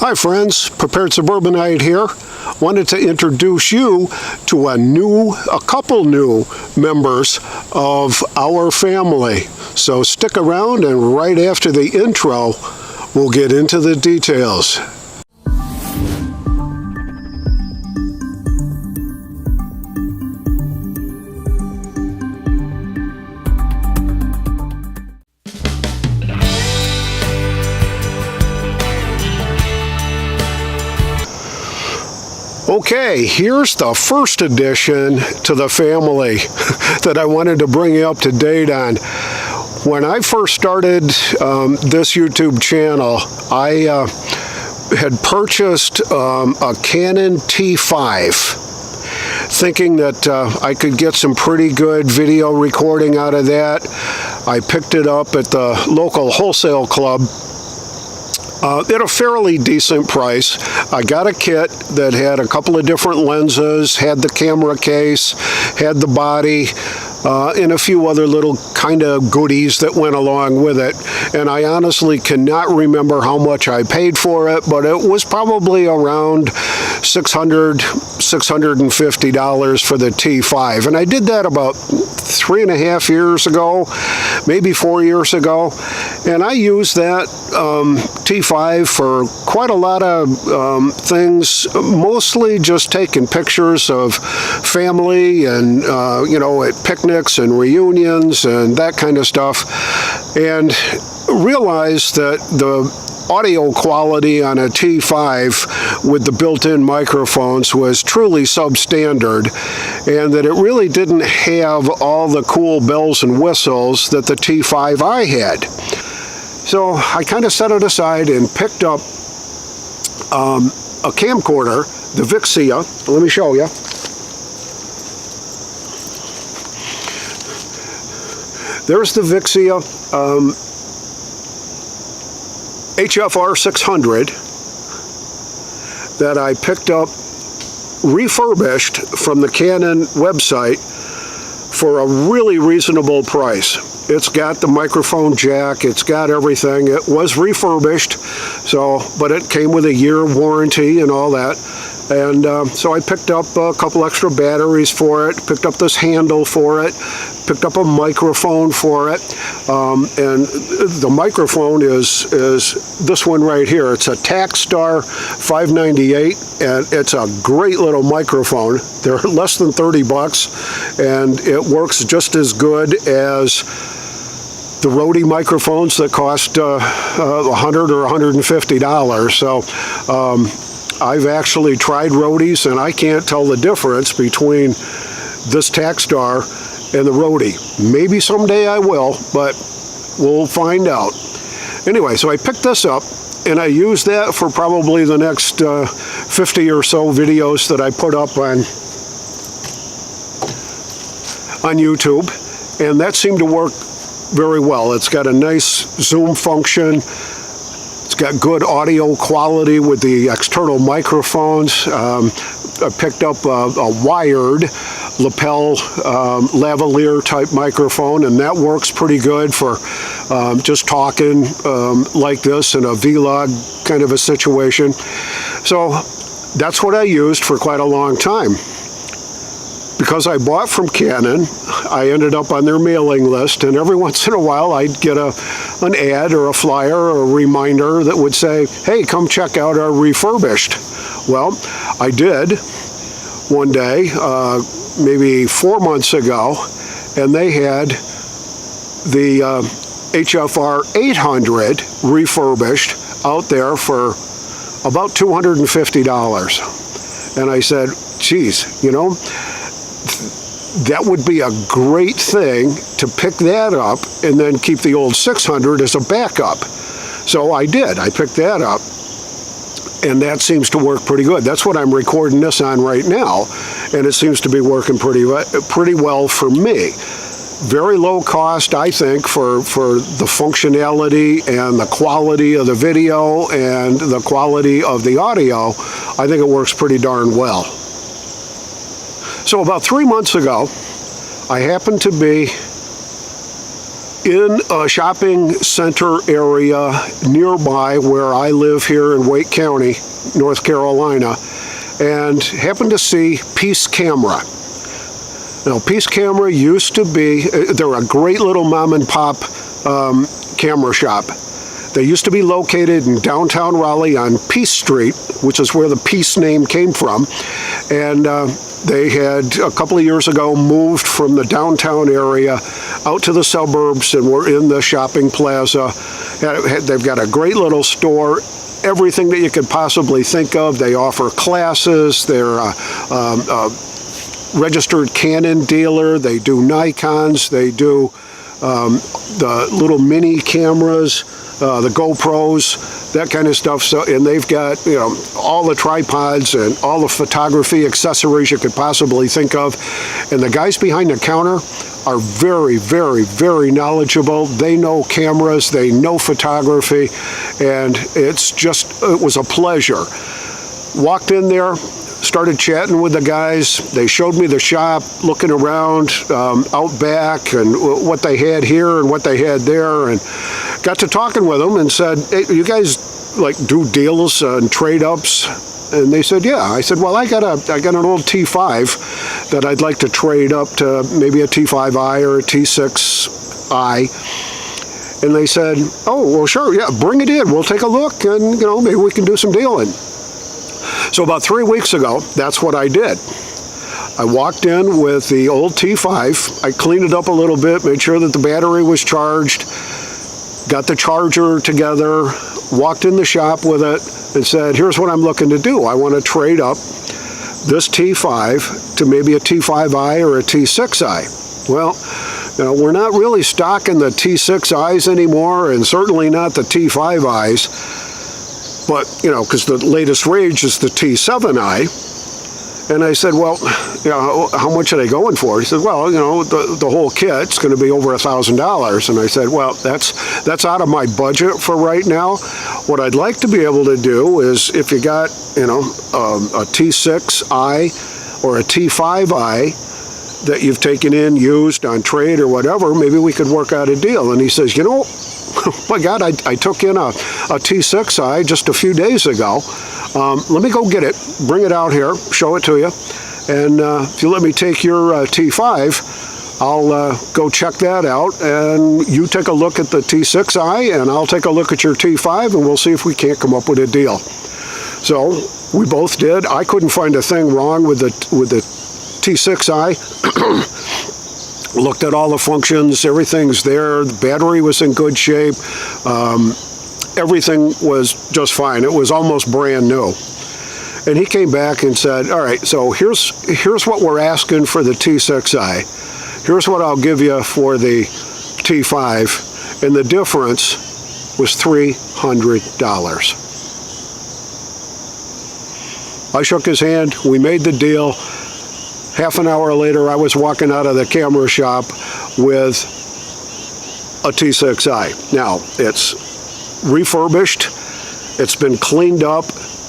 Hi friends, Prepared Suburbanite here. Wanted to introduce you to a couple new members of our family. So stick around, and right after the intro, we'll get into the details. Okay, here's the first addition to the family that I wanted to bring you up to date on. When I first started this YouTube channel, I had purchased a Canon T5, thinking that I could get some pretty good video recording out of that. I picked it up at the local wholesale club at a fairly decent price. I got a kit that had a couple of different lenses, had the camera case, had the body, and a few other little kind of goodies that went along with it. And I honestly cannot remember how much I paid for it, but it was probably around $650 for the T5. And I did that about 3.5 years ago, maybe 4 years ago. And I used that T5 for quite a lot of things, mostly just taking pictures of family and, at picnics and reunions and that kind of stuff. And realized that the audio quality on a T5 with the built-in microphones was truly substandard, and that it really didn't have all the cool bells and whistles that the T5i had. So I kind of set it aside and picked up a camcorder, the Vixia. Let me show you. There's the Vixia HFR 600 that I picked up refurbished from the Canon website for a really reasonable price. It's got the microphone jack, it's got everything. It was refurbished, but it came with a year warranty and all that. And so I picked up a couple extra batteries for it, picked up this handle for it, picked up a microphone for it. And the microphone is this one right here. It's a Takstar 598, and it's a great little microphone. They're less than 30 bucks, and it works just as good as the Roadie microphones that cost $100 or $150. So I've actually tried Roadies, and I can't tell the difference between this Takstar and the Roadie. Maybe someday I will, but we'll find out. Anyway, so I picked this up, and I used that for probably the next 50 or so videos that I put up on YouTube, and that seemed to work very well. It's got a nice zoom function. It's got good audio quality with the external microphones. I picked up a wired lapel lavalier type microphone, and that works pretty good for just talking like this in a vlog kind of a situation. So that's what I used for quite a long time. Because I bought from Canon, I ended up on their mailing list, and every once in a while I'd get an ad or a flyer or a reminder that would say, hey, come check out our refurbished. Well, I did one day, maybe 4 months ago, and they had the HFR 800 refurbished out there for about $250. And I said, geez, that would be a great thing to pick that up and then keep the old 600 as a backup. So I did. I picked that up, and that seems to work pretty good. That's what I'm recording this on right now, and it seems to be working pretty well for me. Very low cost, I think, for the functionality and the quality of the video and the quality of the audio. I think it works pretty darn well. So about 3 months ago, I happened to be in a shopping center area nearby where I live here in Wake County, North Carolina, and happened to see Peace Camera. Now, Peace Camera used to be, they're a great little mom and pop camera shop. They used to be located in downtown Raleigh on Peace Street, which is where the Peace name came from. And they had, a couple of years ago, moved from the downtown area out to the suburbs, and were in the shopping plaza. They've got a great little store, everything that you could possibly think of. They offer classes. They're a registered Canon dealer. They do Nikons. They do the little mini cameras, the GoPros, that kind of stuff. So, and they've got, you know, all the tripods and all the photography accessories you could possibly think of. And the guys behind the counter are very, very, very knowledgeable. They know cameras, they know photography, and it was a pleasure. Walked in there, started chatting with the guys. They showed me the shop, looking around out back, and what they had here and what they had there, and got to talking with them and said, "Hey, you guys like do deals and trade ups?" And they said, "Yeah." I said, "Well, I got an old T5 that I'd like to trade up to maybe a T5i or a T6i." And they said, "Oh, well, sure, yeah, bring it in. We'll take a look, and you know, maybe we can do some dealing." So about 3 weeks ago, that's what I did. I walked in with the old T5. I cleaned it up a little bit, made sure that the battery was charged, got the charger together, walked in the shop with it, and said, "Here's what I'm looking to do. I want to trade up this T5 to maybe a T5i or a T6i. Well, you know, we're not really stocking the T6i's anymore, and certainly not the T5i's. But, you know, because the latest range is the T7i. And I said, "Well, you know, how much are they going for?" He said, "Well, you know, the whole kit's going to be over $1,000. And I said, "Well, that's out of my budget for right now. What I'd like to be able to do is, if you got, you know, a T6i or a T5i that you've taken in used on trade or whatever, maybe we could work out a deal." And he says, "You know, my God, I took in a T6i just a few days ago. Let me go get it, bring it out here, show it to you. And if you let me take your T5, I'll go check that out, and you take a look at the T6i, and I'll take a look at your T5, and we'll see if we can't come up with a deal." So we both did. I couldn't find a thing wrong with the T6i. Looked at all the functions, everything's there, the battery was in good shape, everything was just fine. It was almost brand new. And he came back and said, "All right, so here's what we're asking for the T6i. Here's what I'll give you for the T5, and the difference was $300. I shook his hand, we made the deal. Half an hour later, I was walking out of the camera shop with a T6i. Now, it's refurbished, it's been cleaned up.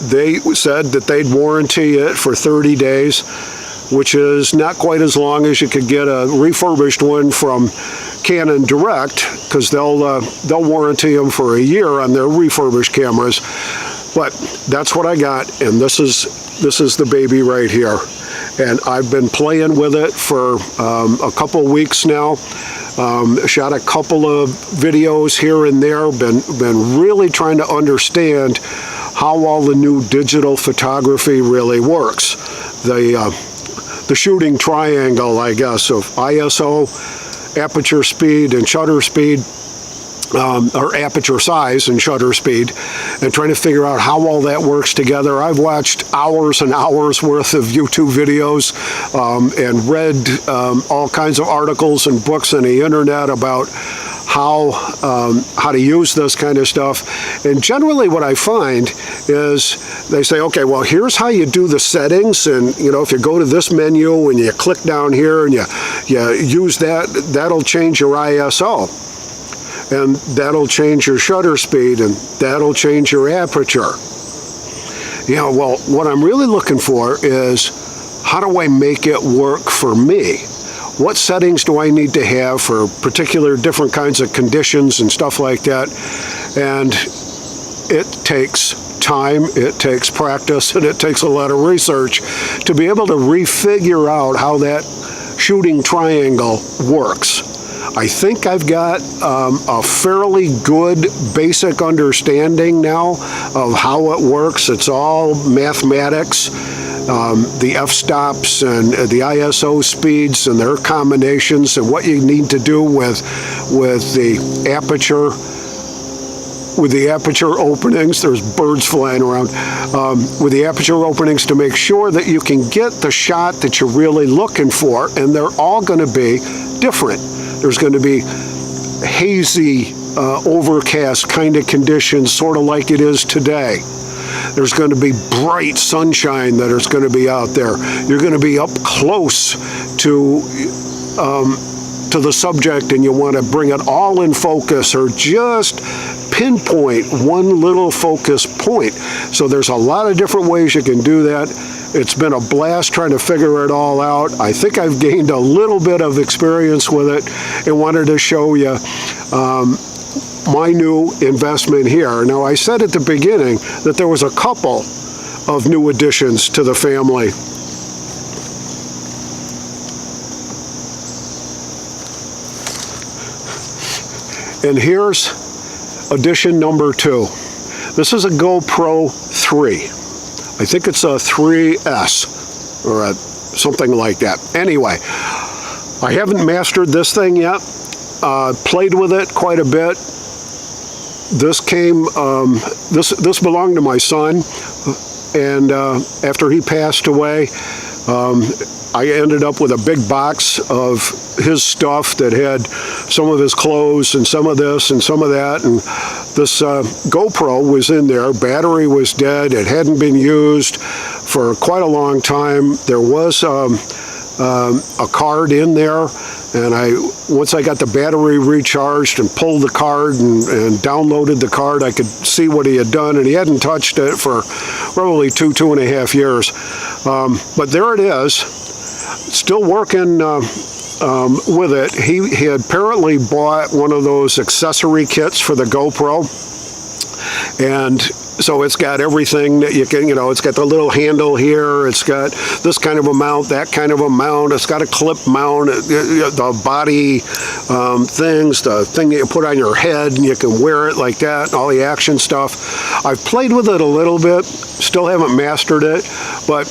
They said that they'd warranty it for 30 days, which is not quite as long as you could get a refurbished one from Canon direct, because they'll warranty them for a year on their refurbished cameras. But that's what I got, and this is the baby right here. And I've been playing with it for a couple weeks now. Shot a couple of videos here and there. Been really trying to understand how all the new digital photography really works. The shooting triangle, I guess, of ISO, aperture speed, and shutter speed. Or aperture size and shutter speed, and trying to figure out how all that works together. I've watched hours and hours worth of YouTube videos and read all kinds of articles and books on the internet about how to use this kind of stuff. And generally what I find is they say, okay, well, here's how you do the settings, and you know, if you go to this menu and you click down here and you use that, that'll change your ISO. And that'll change your shutter speed, and that'll change your aperture. You know, well, what I'm really looking for is, how do I make it work for me? what settings do I need to have for particular different kinds of conditions and stuff like that. And it takes time, it takes practice, and it takes a lot of research to be able to refigure out how that shooting triangle works. I think I've got a fairly good basic understanding now of how it works. It's all mathematics, the f-stops and the ISO speeds and their combinations and what you need to do with the aperture. With the aperture openings, there's birds flying around, with the aperture openings to make sure that you can get the shot that you're really looking for, and they're all going to be different. There's going to be hazy, overcast kind of conditions, sort of like it is today. There's going to be bright sunshine that is going to be out there. You're going to be up close to the subject, and you want to bring it all in focus or just pinpoint one little focus point. So there's a lot of different ways you can do that. It's been a blast trying to figure it all out. I think I've gained a little bit of experience with it and wanted to show you my new investment here. Now, I said at the beginning that there was a couple of new additions to the family. And here's addition number 2. This is a GoPro 3. I think it's a 3S or something like that. Anyway, I haven't mastered this thing yet. Played with it quite a bit. This came, this belonged to my son, and after he passed away, I ended up with a big box of his stuff that had some of his clothes and some of this and some of that, and this GoPro was in there. Battery was dead. It hadn't been used for quite a long time. There was a card in there, and once I got the battery recharged and pulled the card and downloaded the card, I could see what he had done, and he hadn't touched it for probably two and a half years. But there it is, still working with it. He had apparently bought one of those accessory kits for the GoPro, and so it's got everything that you can, it's got the little handle here, it's got this kind of a mount, that kind of a mount, it's got a clip mount, the body things, the thing that you put on your head and you can wear it like that, all the action stuff. I've played with it a little bit, still haven't mastered it, but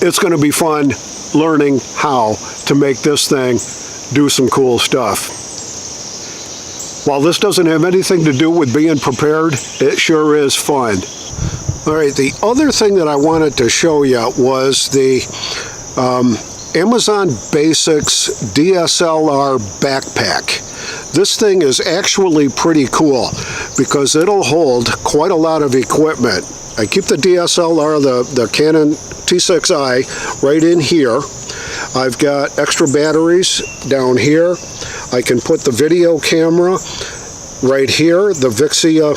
it's going to be fun learning how to make this thing do some cool stuff. While this doesn't have anything to do with being prepared, it sure is fun. All right, the other thing that I wanted to show you was the Amazon Basics DSLR backpack. This thing is actually pretty cool because it'll hold quite a lot of equipment. I keep the DSLR, the Canon T6i, right in here. I've got extra batteries down here. I can put the video camera right here. The Vixia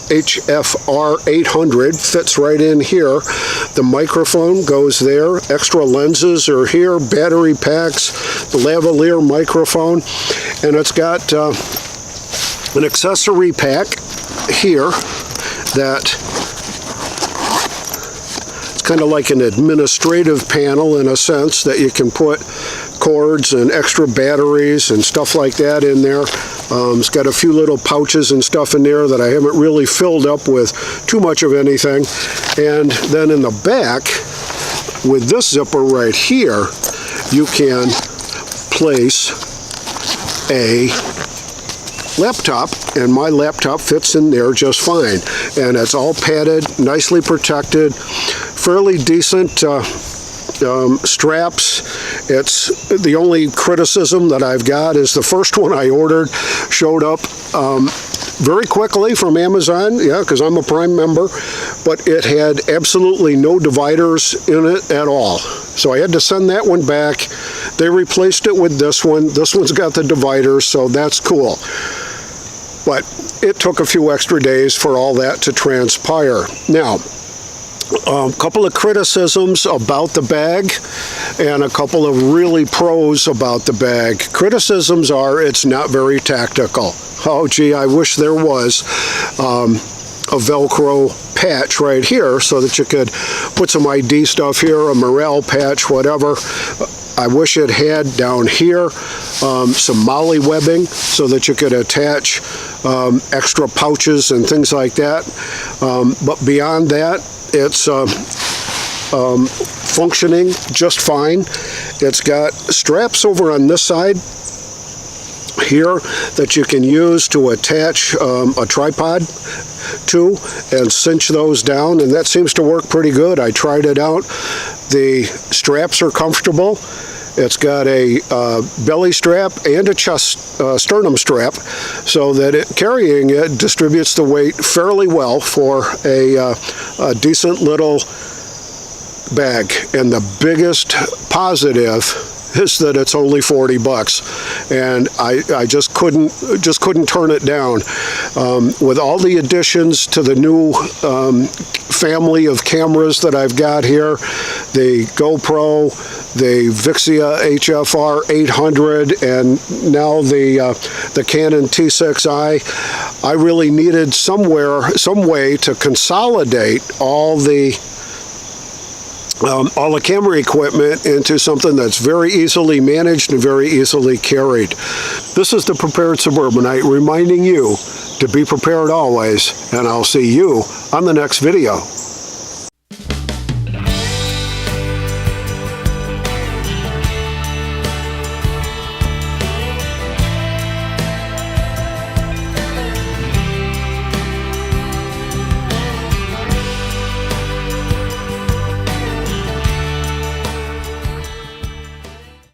HFR 800 fits right in here. The microphone goes there. Extra lenses are here. Battery packs, the lavalier microphone, and it's got an accessory pack here that kind of like an administrative panel in a sense, that you can put cords and extra batteries and stuff like that in there. It's got a few little pouches and stuff in there that I haven't really filled up with too much of anything. And then in the back, with this zipper right here, you can place a laptop, and my laptop fits in there just fine. And it's all padded, nicely protected, fairly decent straps. It's the only criticism that I've got is the first one I ordered showed up very quickly from Amazon, yeah, because I'm a Prime member, but it had absolutely no dividers in it at all. So I had to send that one back. They replaced it with this one. This one's got the dividers, so that's cool. But it took a few extra days for all that to transpire. Now, Couple of criticisms about the bag and a couple of really pros about the bag. Criticisms are it's not very tactical. Oh gee, I wish there was a Velcro patch right here so that you could put some ID stuff here, a morale patch, whatever. I wish it had down here some molly webbing so that you could attach extra pouches and things like that. But beyond that, it's functioning just fine. It's got straps over on this side here that you can use to attach a tripod to and cinch those down, and that seems to work pretty good. I tried it out. The straps are comfortable. It's got a belly strap and a chest sternum strap, so that carrying it distributes the weight fairly well for a decent little bag. And the biggest positive is that it's only 40 bucks, and I just couldn't turn it down. With all the additions to the new family of cameras that I've got here, the GoPro, the Vixia HFR 800, and now the Canon T6i, I really needed some way to consolidate all the camera equipment into something that's very easily managed and very easily carried. This is the Prepared Suburbanite reminding you to be prepared always, and I'll see you on the next video.